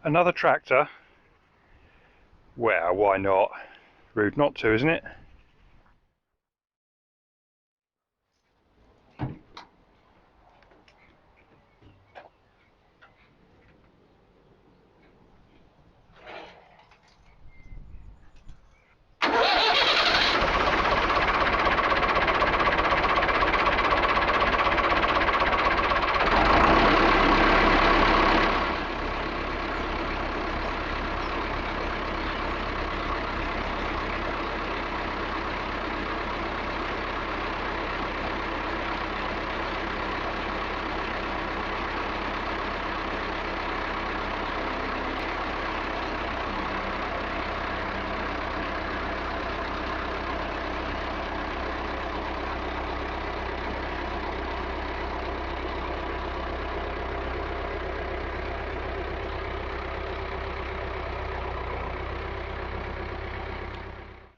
another tractor. Well, why not? Rude not to, isn't it?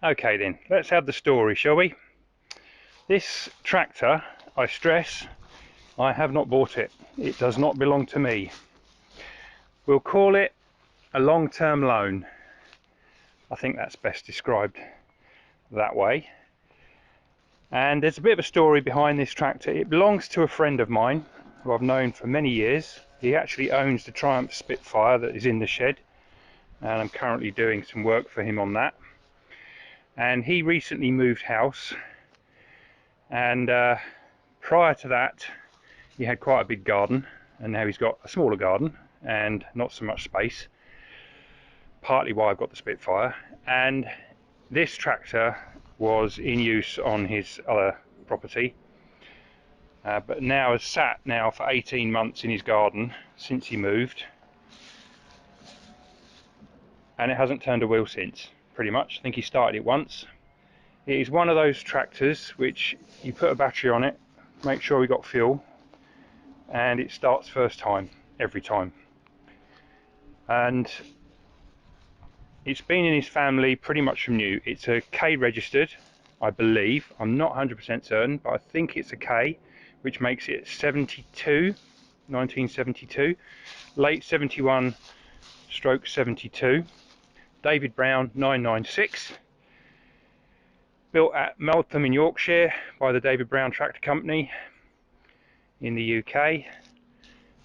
Okay then, let's have the story, shall we? This tractor, I stress, I have not bought it. It does not belong to me. We'll call it a long-term loan. I think that's best described that way. And there's a bit of a story behind this tractor. It belongs to a friend of mine who I've known for many years. He actually owns the Triumph Spitfire that is in the shed, and I'm currently doing some work for him on that. And he recently moved house, and prior to that he had quite a big garden, and now he's got a smaller garden and not so much space, partly why I've got the Spitfire. And this tractor was in use on his other property, but now has sat now for 18 months in his garden since he moved, and it hasn't turned a wheel since, pretty much. I think he started it once. It is one of those tractors which you put a battery on it, make sure we got fuel, and it starts first time, every time. And it's been in his family pretty much from new. It's a K registered, I believe. I'm not 100% certain, but I think it's a K, which makes it 1972, late 71/72. David Brown 996. Built at Meltham in Yorkshire by the David Brown Tractor Company in the UK,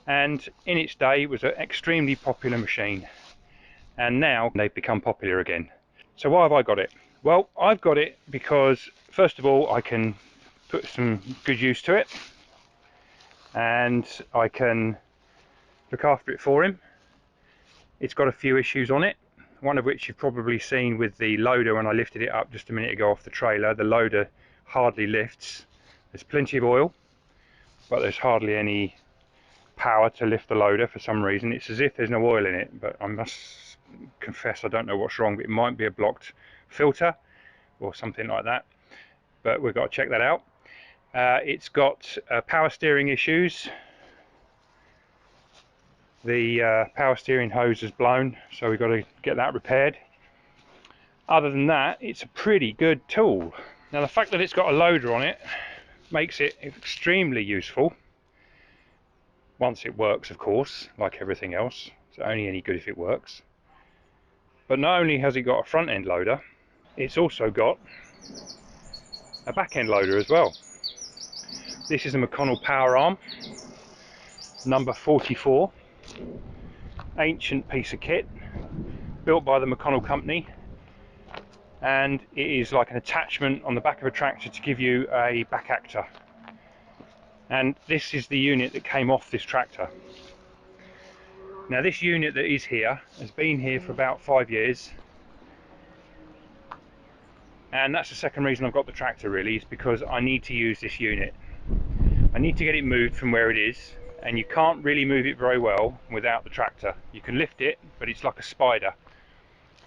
and in its day it was an extremely popular machine, and now they've become popular again. So why have I got it? Well, I've got it because first of all I can put some good use to it, and I can look after it for him. It's got a few issues on it, one of which you've probably seen with the loader when I lifted it up just a minute ago off the trailer. The loader hardly lifts. There's plenty of oil, but there's hardly any power to lift the loader for some reason. It's as if there's no oil in it, but I must confess I don't know what's wrong. It might be a blocked filter or something like that, but we've got to check that out. It's got power steering issues. The power steering hose has blown, so we've got to get that repaired. Other than that, it's a pretty good tool. Now, the fact that it's got a loader on it makes it extremely useful, once it works, of course, like everything else. It's only any good if it works. But not only has it got a front end loader, it's also got a back end loader as well. This is a McConnell power arm, number 44. Ancient piece of kit, built by the McConnell company, and it is like an attachment on the back of a tractor to give you a back actor. And this is the unit that came off this tractor. Now, this unit that is here has been here for about 5 years, and that's the second reason I've got the tractor, really, is because I need to use this unit. I need to get it moved from where it is, and you can't really move it very well without the tractor. You can lift it, but it's like a spider.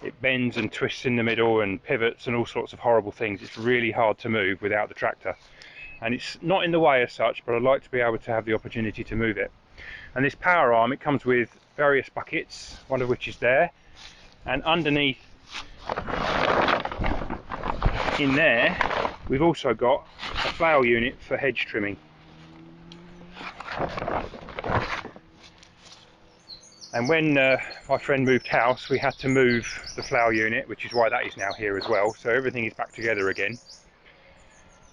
It bends and twists in the middle and pivots and all sorts of horrible things. It's really hard to move without the tractor. And it's not in the way as such, but I'd like to be able to have the opportunity to move it. And this power arm, it comes with various buckets, one of which is there. And underneath in there, we've also got a flail unit for hedge trimming. And when my friend moved house, we had to move the flower unit, which is why that is now here as well. So everything is back together again.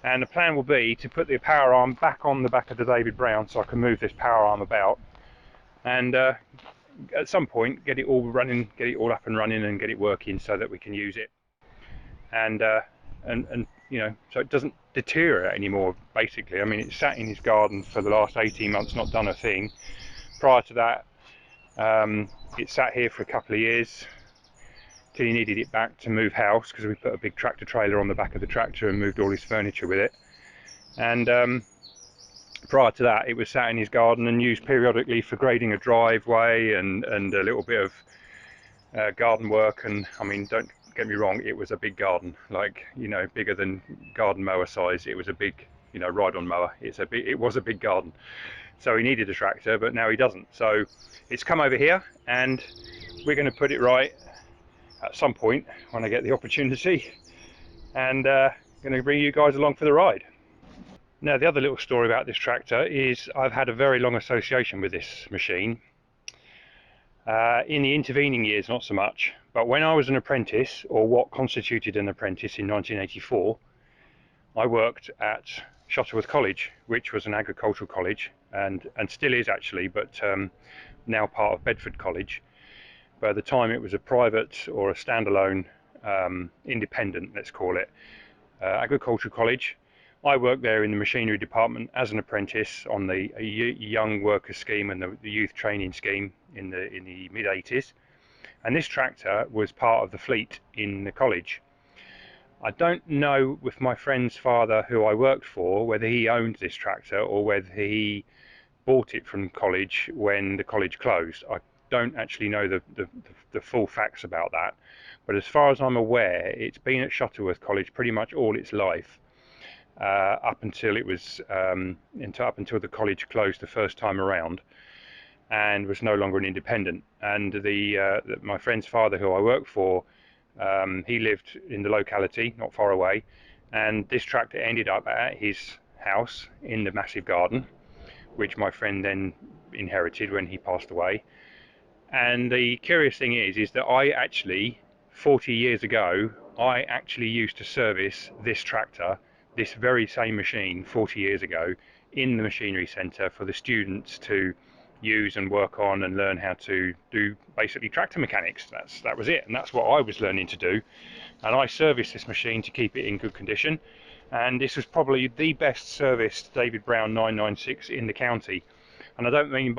And the plan will be to put the power arm back on the back of the David Brown so I can move this power arm about. And at some point get it all running, get it all up and running and get it working so that we can use it. And you know, so it doesn't deteriorate anymore, basically. I mean, it sat in his garden for the last 18 months, not done a thing. Prior to that, it sat here for a couple of years till he needed it back to move house, because we put a big tractor trailer on the back of the tractor and moved all his furniture with it. And prior to that, it was sat in his garden and used periodically for grading a driveway and a little bit of garden work. And I mean, don't get me wrong, it was a big garden, like, you know, bigger than garden mower size. It was a big, you know, ride-on mower. It was a big garden. So he needed a tractor, but now he doesn't. So it's come over here, and we're going to put it right at some point when I get the opportunity, and going to bring you guys along for the ride. Now, the other little story about this tractor is I've had a very long association with this machine. In the intervening years, not so much, but when I was an apprentice, or what constituted an apprentice, in 1984, I worked at Shuttleworth College, which was an agricultural college, and still is actually, but now part of Bedford College. But at the time it was a private or a standalone, independent, let's call it, agricultural college. I worked there in the machinery department as an apprentice on the young worker scheme and the youth training scheme in the mid 80s. And this tractor was part of the fleet in the college. I don't know with my friend's father, who I worked for, whether he owned this tractor or whether he bought it from college when the college closed. I don't actually know the full facts about that, but as far as I'm aware, it's been at Shuttleworth College pretty much all its life, up until the college closed the first time around and was no longer an independent. And my friend's father, who I worked for, he lived in the locality not far away, and this tractor ended up at his house in the massive garden, which my friend then inherited when he passed away. And the curious thing is that I actually, 40 years ago, I actually used to service this tractor, this very same machine, 40 years ago, in the machinery centre for the students to use and work on and learn how to do basically tractor mechanics. That was it, and that's what I was learning to do. And I serviced this machine to keep it in good condition, and this was probably the best serviced David Brown 996 in the county. And I don't mean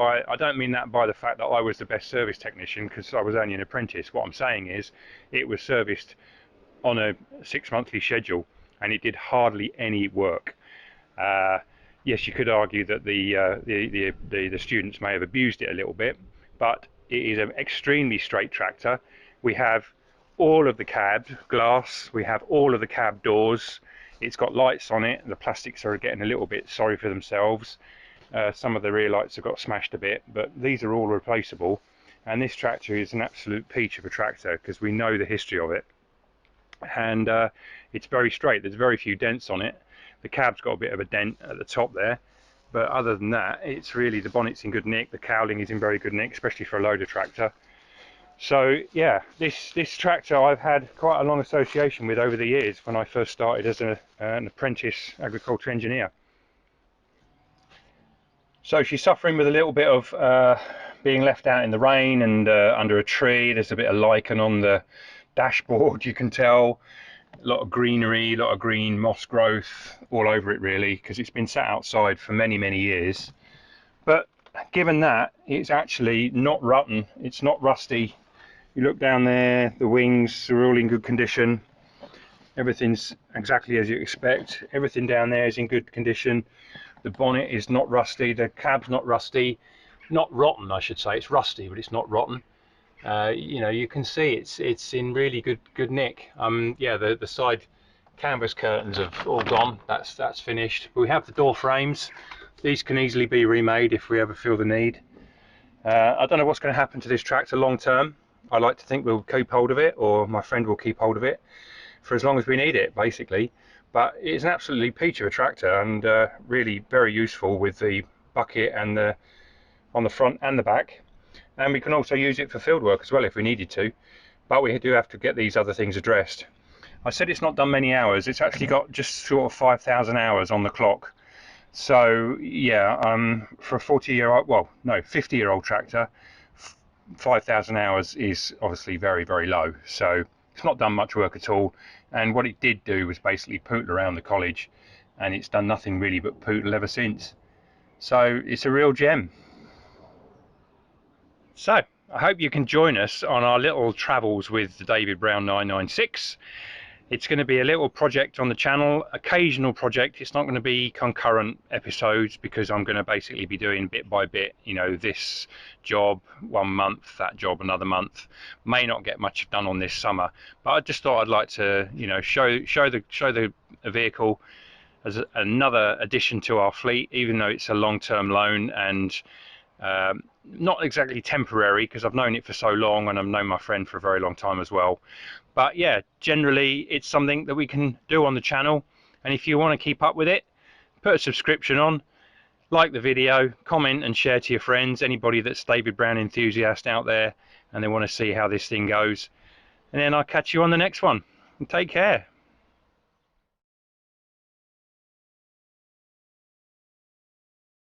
that by the fact that I was the best service technician, because I was only an apprentice. What I'm saying is it was serviced on a 6-monthly schedule, and it did hardly any work. Yes, you could argue that the students may have abused it a little bit, but it is an extremely straight tractor. We have all of the cab glass, we have all of the cab doors. It's got lights on it. The plastics are getting a little bit sorry for themselves. Some of the rear lights have got smashed a bit, but these are all replaceable. And this tractor is an absolute peach of a tractor, because we know the history of it. And it's very straight. There's very few dents on it. The cab's got a bit of a dent at the top there, but other than that, it's really, the bonnet's in good nick, the cowling is in very good nick, especially for a loader tractor. So yeah, this tractor I've had quite a long association with over the years, when I first started as an apprentice agriculture engineer. So she's suffering with a little bit of being left out in the rain and under a tree. There's a bit of lichen on the dashboard, you can tell. A lot of greenery, a lot of green moss growth all over it, really, because it's been sat outside for many, many years. But given that, it's actually not rotten, it's not rusty. You look down there, the wings are all in good condition. Everything's exactly as you expect. Everything down there is in good condition. The bonnet is not rusty, the cab's not rusty, not rotten I should say. It's rusty, but it's not rotten. You know, you can see it's in really good nick. Yeah, the side canvas curtains have all gone. That's finished. But we have the door frames. These can easily be remade if we ever feel the need. I don't know what's going to happen to this tractor long term. I like to think we'll keep hold of it, or my friend will keep hold of it for as long as we need it, basically. But it's an absolutely peach of a tractor, and really very useful with the bucket and on the front and the back. and we can also use it for field work as well if we needed to, but we do have to get these other things addressed. I said it's not done many hours. It's actually got just sort of 5,000 hours on the clock. So yeah, for a 40-year-old, well, no, 50-year-old tractor, 5,000 hours is obviously very, very low. So it's not done much work at all. And what it did do was basically pootle around the college, and it's done nothing really but pootle ever since. So it's a real gem. So I hope you can join us on our little travels with the David Brown 996. It's going to be a little project on the channel, occasional project. It's not going to be concurrent episodes because I'm going to basically be doing bit by bit, you know, this job 1 month, that job another month. May not get much done on this summer, but I just thought I'd like to, you know, show the vehicle as another addition to our fleet, even though it's a long-term loan and not exactly temporary because I've known it for so long and I've known my friend for a very long time as well. But yeah, generally it's something that we can do on the channel, and if you want to keep up with it, put a subscription on, like the video, comment and share to your friends, anybody that's David Brown enthusiast out there and they want to see how this thing goes. And then I'll catch you on the next one. Take care.